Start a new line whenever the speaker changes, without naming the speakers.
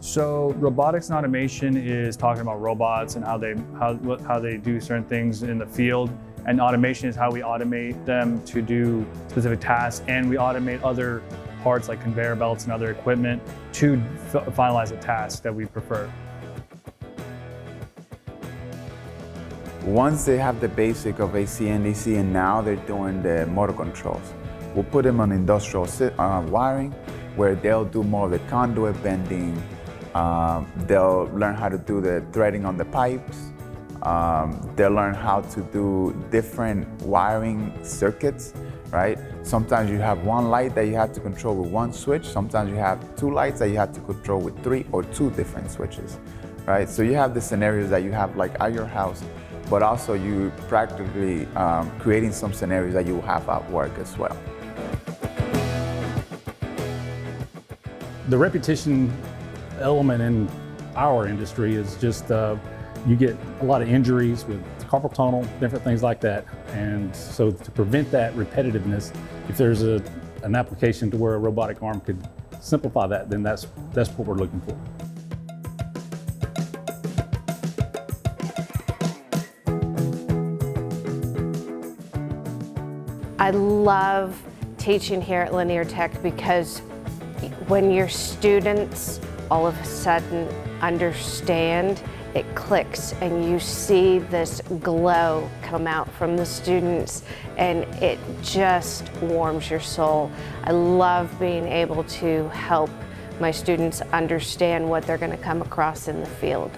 So robotics and automation is talking about robots and how they do certain things in the field. And automation is how we automate them to do specific tasks, and we automate other parts like conveyor belts and other equipment to finalize a task that we prefer.
Once they have the basic of AC and DC, and now they're doing the motor controls, we'll put them on industrial wiring, where they'll do more of the conduit bending. They'll learn how to do the threading on the pipes. They'll learn how to do different wiring circuits, right? Sometimes you have one light that you have to control with one switch. Sometimes you have two lights that you have to control with 3 or 2 different switches, right? So you have the scenarios that you have like at your house, but also you practically creating some scenarios that you will have at work as well.
The repetition element in our industry is just you get a lot of injuries with carpal tunnel, different things like that. And so to prevent that repetitiveness, if there's an application to where a robotic arm could simplify that, then that's what we're looking for.
I love teaching here at Lanier Tech because when your students all of a sudden understand, it clicks and you see this glow come out from the students and it just warms your soul. I love being able to help my students understand what they're going to come across in the field.